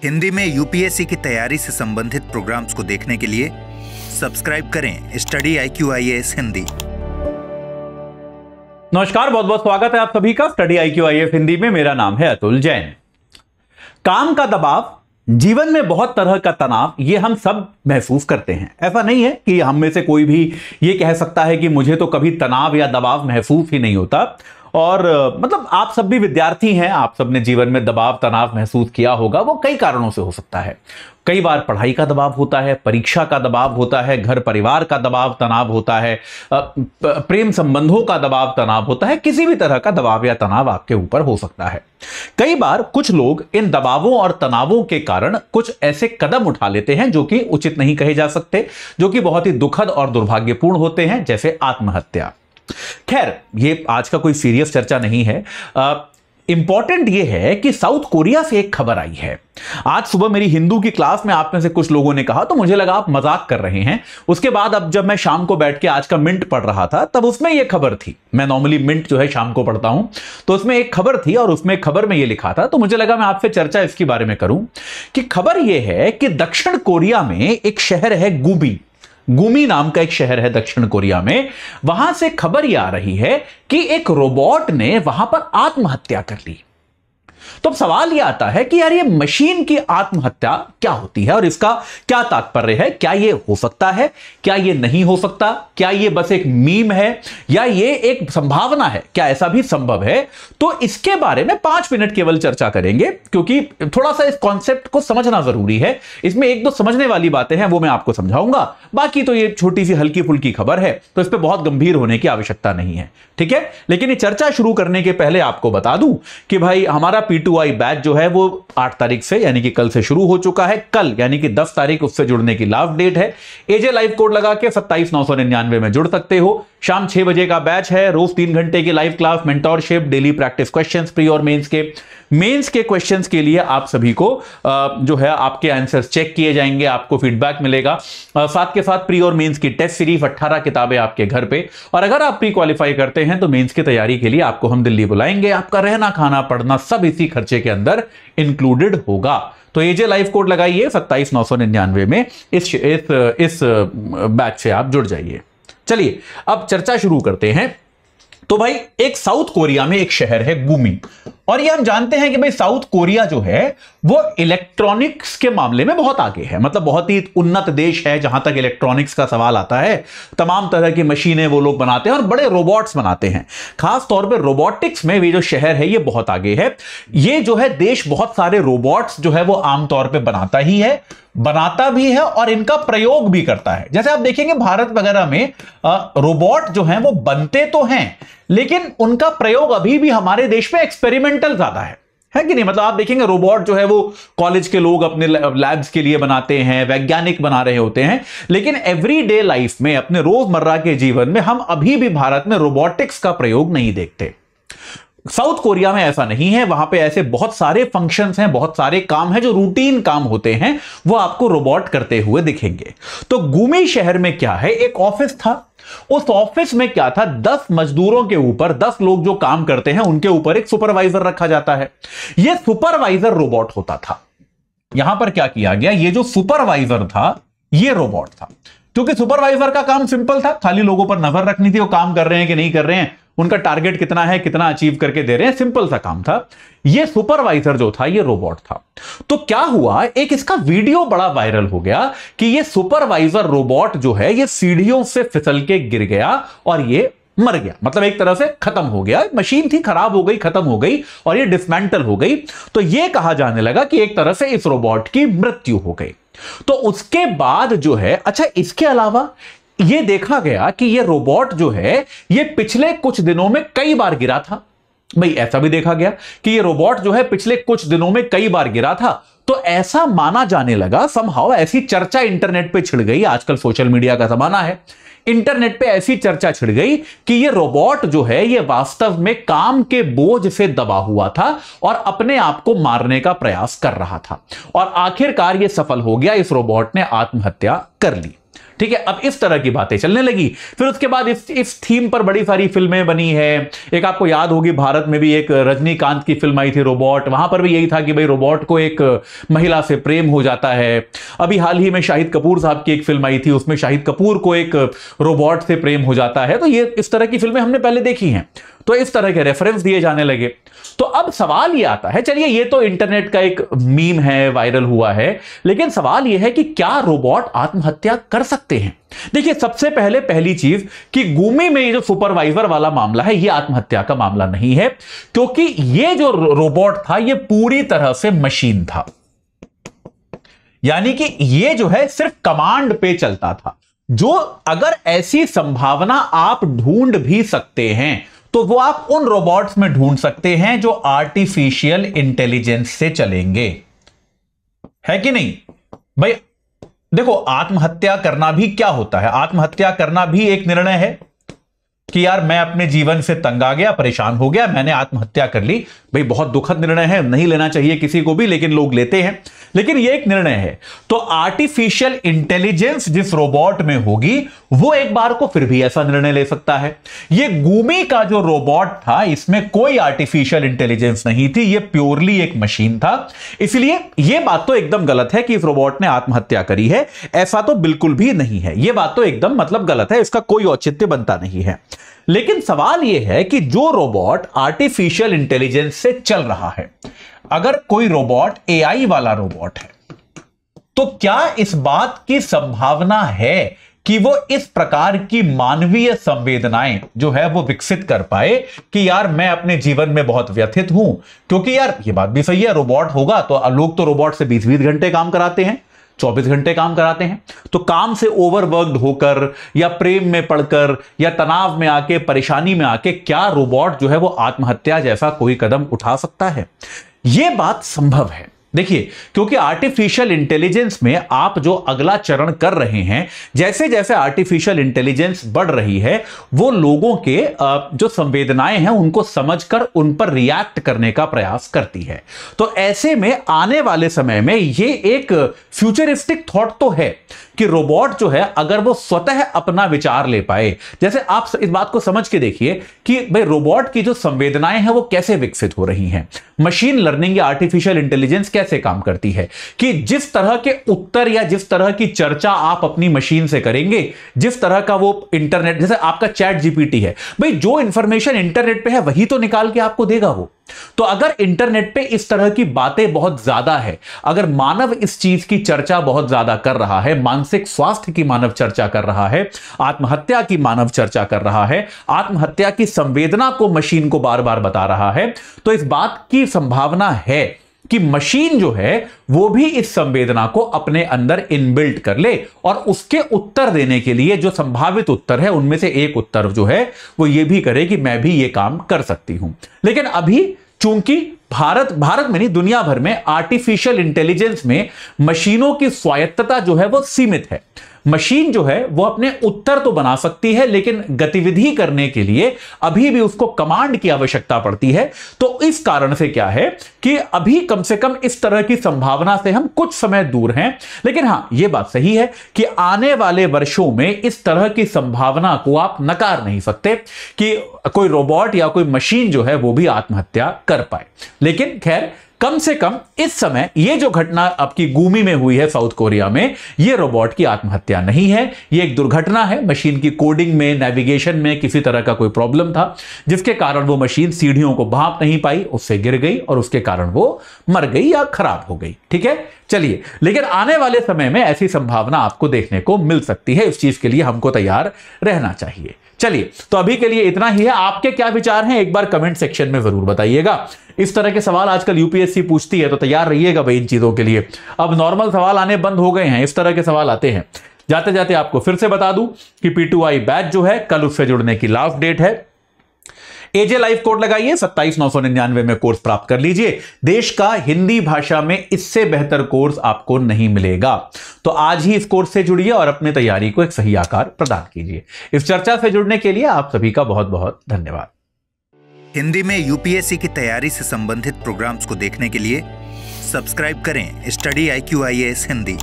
हिंदी में यूपीएससी की तैयारी से संबंधित प्रोग्राम्स को देखने के लिए सब्सक्राइब करें स्टडी IQ-IAS हिंदी। नमस्कार, बहुत बहुत स्वागत है आप सभी का स्टडी IQ-IAS हिंदी में। मेरा नाम है अतुल जैन। काम का दबाव, जीवन में बहुत तरह का तनाव, ये हम सब महसूस करते हैं। ऐसा नहीं है कि हम में से कोई भी ये कह सकता है कि मुझे तो कभी तनाव या दबाव महसूस ही नहीं होता। और मतलब आप सब भी विद्यार्थी हैं, आप सब ने जीवन में दबाव तनाव महसूस किया होगा। वो कई कारणों से हो सकता है। कई बार पढ़ाई का दबाव होता है, परीक्षा का दबाव होता है, घर परिवार का दबाव तनाव होता है, प्रेम संबंधों का दबाव तनाव होता है। किसी भी तरह का दबाव या तनाव आपके ऊपर हो सकता है। कई बार कुछ लोग इन दबावों और तनावों के कारण कुछ ऐसे कदम उठा लेते हैं जो कि उचित नहीं कहे जा सकते, जो कि बहुत ही दुखद और दुर्भाग्यपूर्ण होते हैं, जैसे आत्महत्या। खैर, ये आज का कोई सीरियस चर्चा नहीं है। इंपॉर्टेंट ये है कि साउथ कोरिया से एक खबर आई है। आज सुबह मेरी हिंदू की क्लास में आप में से कुछ लोगों ने कहा, तो मुझे लगा आप मजाक कर रहे हैं। उसके बाद अब जब मैं शाम को बैठ के आज का मिंट पढ़ रहा था, तब उसमें यह खबर थी। मैं नॉर्मली मिंट जो है शाम को पढ़ता हूं, तो उसमें एक खबर थी और उसमें खबर में यह लिखा था। तो मुझे लगा मैं आपसे चर्चा इसके बारे में करूं कि खबर यह है कि दक्षिण कोरिया में एक शहर है गुमी नाम का एक शहर है दक्षिण कोरिया में। वहां से खबर यह आ रही है कि एक रोबोट ने वहां पर आत्महत्या कर ली। तो अब सवाल यह आता है कि यार, ये मशीन की आत्महत्या क्या होती है और इसका क्या तात्पर्य है? क्या ये हो सकता है? क्या ये नहीं हो सकता? क्या ये बस एक मीम है या ये एक संभावना है? क्या ऐसा भी संभव है? तो इसके बारे में 5 मिनट केवल चर्चा करेंगे, क्योंकि थोड़ा सा इस कॉन्सेप्ट को समझना जरूरी है। इसमें एक दो समझने वाली बातें हैं, वो मैं आपको समझाऊंगा। बाकी तो ये छोटी सी हल्की फुल्की खबर है, तो इस पर बहुत गंभीर होने की आवश्यकता नहीं है, ठीक है। लेकिन ये चर्चा शुरू करने के पहले आपको बता दूं कि भाई, हमारा P2I बैच जो है वो 8 तारीख से यानी कि कल से शुरू हो चुका है। कल यानी कि 10 तारीख उससे जुड़ने की लास्ट डेट है। एजे लाइव कोड लगा के 27,999 में जुड़ सकते हो। शाम 6 बजे का बैच है। रोज 3 घंटे की live class, mentorship, daily practice questions, pre और मेंस के क्वेश्चंस के लिए आप सभी को जो है आपके आंसर्स चेक किए जाएंगे, आपको फीडबैक मिलेगा। साथ के साथ प्री और मेंस की टेस्ट सीरीज 18 किताबें आपके घर पे। और अगर आप प्री क्वालिफाई करते हैं तो मेंस की तैयारी के लिए आपको हम दिल्ली बुलाएंगे। आपका रहना, खाना, पढ़ना सब इसी खर्चे के अंदर इंक्लूडेड होगा। तो एजे लाइव कोड लगाइए 27,999 में, इस बैच से आप जुड़ जाइए। चलिए अब चर्चा शुरू करते हैं। तो भाई, एक साउथ कोरिया में एक शहर है गुमी, और ये हम जानते हैं कि भाई साउथ कोरिया जो है वो इलेक्ट्रॉनिक्स के मामले में बहुत आगे है। मतलब बहुत ही उन्नत देश है जहां तक इलेक्ट्रॉनिक्स का सवाल आता है। तमाम तरह की मशीनें वो लोग बनाते हैं और बड़े रोबोट्स बनाते हैं। खास तौर पे रोबोटिक्स में ये जो शहर है ये बहुत आगे है। ये जो है देश बहुत सारे रोबोट्स जो है वो आमतौर पर बनाता भी है और इनका प्रयोग भी करता है। जैसे आप देखेंगे भारत वगैरह में रोबोट जो हैं वो बनते तो हैं, लेकिन उनका प्रयोग अभी भी हमारे देश में एक्सपेरिमेंटल ज्यादा है कि नहीं? मतलब आप देखेंगे रोबोट जो है वो कॉलेज के लोग अपने लैब्स के लिए बनाते हैं, वैज्ञानिक बना रहे होते हैं, लेकिन एवरीडे लाइफ में, अपने रोजमर्रा के जीवन में हम अभी भी भारत में रोबोटिक्स का प्रयोग नहीं देखते। साउथ कोरिया में ऐसा नहीं है। वहां पे ऐसे बहुत सारे फंक्शंस हैं, बहुत सारे काम हैं जो रूटीन काम होते हैं, वो आपको रोबोट करते हुए दिखेंगे। तो गुमी शहर में क्या है, एक ऑफिस था। उस ऑफिस में क्या था, 10 मजदूरों के ऊपर, 10 लोग जो काम करते हैं उनके ऊपर एक सुपरवाइजर रखा जाता है। यह सुपरवाइजर रोबोट होता था। यहां पर क्या किया गया, ये जो सुपरवाइजर था ये रोबोट था, क्योंकि सुपरवाइजर का काम सिंपल था, खाली लोगों पर नजर रखनी थी, वो काम कर रहे हैं कि नहीं कर रहे हैं, उनका टारगेट कितना है, कितना अचीव करके दे रहे हैं, सिंपल सा काम था। ये सुपरवाइजर जो था ये रोबोट था। तो क्या हुआ, एक इसका वीडियो बड़ा वायरल हो गया कि ये सुपरवाइजर रोबोट जो है ये सीढ़ियों से फिसल के गिर गया और ये मर गया। मतलब एक तरह से खत्म हो गया। मशीन थी, खराब हो गई, खत्म हो गई और ये डिसमेंटल हो गई। तो ये कहा जाने लगा कि एक तरह से इस रोबोट की मृत्यु हो गई। तो उसके बाद जो है, अच्छा, इसके अलावा यह देखा गया कि यह रोबोट जो है यह पिछले कुछ दिनों में कई बार गिरा था। भाई ऐसा भी देखा गया कि यह रोबोट जो है पिछले कुछ दिनों में कई बार गिरा था। तो ऐसा माना जाने लगा, समहाउ ऐसी चर्चा इंटरनेट पे छिड़ गई। आजकल सोशल मीडिया का जमाना है, इंटरनेट पे ऐसी चर्चा छिड़ गई कि यह रोबोट जो है यह वास्तव में काम के बोझ से दबा हुआ था और अपने आप को मारने का प्रयास कर रहा था। और आखिरकार यह सफल हो गया, इस रोबोट ने आत्महत्या कर ली। ठीक है, अब इस तरह की बातें चलने लगी। फिर उसके बाद इस थीम पर बड़ी सारी फिल्में बनी है। एक आपको याद होगी, भारत में भी एक रजनीकांत की फिल्म आई थी रोबोट, वहां पर भी यही था कि भाई रोबोट को एक महिला से प्रेम हो जाता है। अभी हाल ही में शाहिद कपूर साहब की एक फिल्म आई थी, उसमें शाहिद कपूर को एक रोबोट से प्रेम हो जाता है। तो ये इस तरह की फिल्में हमने पहले देखी हैं, तो इस तरह के रेफरेंस दिए जाने लगे। तो अब सवाल ये आता है, चलिए ये तो इंटरनेट का एक मीम है, वायरल हुआ है, लेकिन सवाल ये है कि क्या रोबोट आत्महत्या कर सकते हैं? देखिए, सबसे पहले पहली चीज कि गुमी में ये जो सुपरवाइजर वाला मामला है, ये आत्महत्या का मामला नहीं है, क्योंकि ये जो रोबोट था ये पूरी तरह से मशीन था। यानी कि ये जो है सिर्फ कमांड पे चलता था। जो अगर ऐसी संभावना आप ढूंढ भी सकते हैं तो वो आप उन रोबोट्स में ढूंढ सकते हैं जो आर्टिफिशियल इंटेलिजेंस से चलेंगे, है कि नहीं भाई? देखो, आत्महत्या करना भी क्या होता है? आत्महत्या करना भी एक निर्णय है कि यार मैं अपने जीवन से तंग आ गया, परेशान हो गया, मैंने आत्महत्या कर ली। भाई बहुत दुखद निर्णय है, नहीं लेना चाहिए किसी को भी, लेकिन लोग लेते हैं। लेकिन यह एक निर्णय है। तो आर्टिफिशियल इंटेलिजेंस जिस रोबोट में होगी वो एक बार को फिर भी ऐसा निर्णय ले सकता है। यह गूमी का जो रोबोट था, इसमें कोई आर्टिफिशियल इंटेलिजेंस नहीं थी, यह प्योरली एक मशीन था। इसलिए यह बात तो एकदम गलत है कि इस रोबोट ने आत्महत्या करी है, ऐसा तो बिल्कुल भी नहीं है। यह बात तो एकदम मतलब गलत है, इसका कोई औचित्य बनता नहीं है। लेकिन सवाल यह है कि जो रोबोट आर्टिफिशियल इंटेलिजेंस से चल रहा है, अगर कोई रोबोट एआई वाला रोबोट है, तो क्या इस बात की संभावना है कि वो इस प्रकार की मानवीय संवेदनाएं जो है वो विकसित कर पाए कि यार मैं अपने जीवन में बहुत व्यथित हूं? क्योंकि यार ये बात भी सही है, रोबोट होगा तो लोग तो रोबोट से 20-20 घंटे काम कराते हैं, 24 घंटे काम कराते हैं। तो काम से ओवरवर्क्ड होकर या प्रेम में पड़कर या तनाव में आके, परेशानी में आके, क्या रोबोट जो है वो आत्महत्या जैसा कोई कदम उठा सकता है? यह बात संभव है। देखिए, क्योंकि आर्टिफिशियल इंटेलिजेंस में आप जो अगला चरण कर रहे हैं, जैसे जैसे आर्टिफिशियल इंटेलिजेंस बढ़ रही है, वो लोगों के जो संवेदनाएं हैं उनको समझकर उन पर रिएक्ट करने का प्रयास करती है। तो ऐसे में आने वाले समय में ये एक फ्यूचरिस्टिक थॉट तो है कि रोबोट जो है अगर वो स्वतः अपना विचार ले पाए, जैसे आप इस बात को समझ के देखिए कि भाई रोबोट की जो संवेदनाएं हैं वो कैसे विकसित हो रही हैं। मशीन लर्निंग या आर्टिफिशियल इंटेलिजेंस कैसे काम करती है कि जिस तरह के उत्तर या जिस तरह की चर्चा आप अपनी मशीन से करेंगे, जिस तरह का वो इंटरनेट, जैसे आपका चैट जीपीटी है, भाई जो इंफॉर्मेशन इंटरनेट पे है वही तो निकाल के आपको देगा वो। तो अगर इंटरनेट पे इस तरह की बातें बहुत ज्यादा है, अगर मानव इस चीज की चर्चा बहुत ज्यादा कर रहा है, मानसिक स्वास्थ्य की मानव चर्चा कर रहा है, आत्महत्या की मानव चर्चा कर रहा है, आत्महत्या की संवेदना को मशीन को बार बार बता रहा है, तो इस बात की संभावना है कि मशीन जो है वो भी इस संवेदना को अपने अंदर इनबिल्ट कर ले और उसके उत्तर देने के लिए जो संभावित उत्तर है उनमें से एक उत्तर जो है वो ये भी करे कि मैं भी ये काम कर सकती हूं। लेकिन अभी चूंकि भारत में नहीं, दुनिया भर में आर्टिफिशियल इंटेलिजेंस में मशीनों की स्वायत्तता जो है वो सीमित है। मशीन जो है वो अपने उत्तर तो बना सकती है, लेकिन गतिविधि करने के लिए अभी भी उसको कमांड की आवश्यकता पड़ती है। तो इस कारण से क्या है कि अभी कम से कम इस तरह की संभावना से हम कुछ समय दूर हैं। लेकिन हां, यह बात सही है कि आने वाले वर्षों में इस तरह की संभावना को आप नकार नहीं सकते कि कोई रोबोट या कोई मशीन जो है वो भी आत्महत्या कर पाए। लेकिन खैर, कम से कम इस समय ये जो घटना आपकी गुमी में हुई है साउथ कोरिया में, ये रोबोट की आत्महत्या नहीं है, ये एक दुर्घटना है। मशीन की कोडिंग में, नेविगेशन में किसी तरह का कोई प्रॉब्लम था जिसके कारण वो मशीन सीढ़ियों को भांप नहीं पाई, उससे गिर गई और उसके कारण वो मर गई या खराब हो गई। ठीक है, चलिए। लेकिन आने वाले समय में ऐसी संभावना आपको देखने को मिल सकती है, इस चीज के लिए हमको तैयार रहना चाहिए। चलिए, तो अभी के लिए इतना ही है। आपके क्या विचार हैं एक बार कमेंट सेक्शन में जरूर बताइएगा। इस तरह के सवाल आजकल यूपीएससी पूछती है, तो तैयार रहिएगा भाई इन चीजों के लिए। अब नॉर्मल सवाल आने बंद हो गए हैं, इस तरह के सवाल आते हैं। जाते जाते आपको फिर से बता दूं कि P2I बैच जो है कल उससे जुड़ने की लास्ट डेट है। एजे लाइव कोड लगाइए, 27,999 में कोर्स प्राप्त कर लीजिए। देश का हिंदी भाषा में इससे बेहतर कोर्स आपको नहीं मिलेगा। तो आज ही इस कोर्स से जुड़िए और अपनी तैयारी को एक सही आकार प्रदान कीजिए। इस चर्चा से जुड़ने के लिए आप सभी का बहुत बहुत धन्यवाद। हिंदी में यूपीएससी की तैयारी से संबंधित प्रोग्राम्स को देखने के लिए सब्सक्राइब करें स्टडी IQ IAS हिंदी।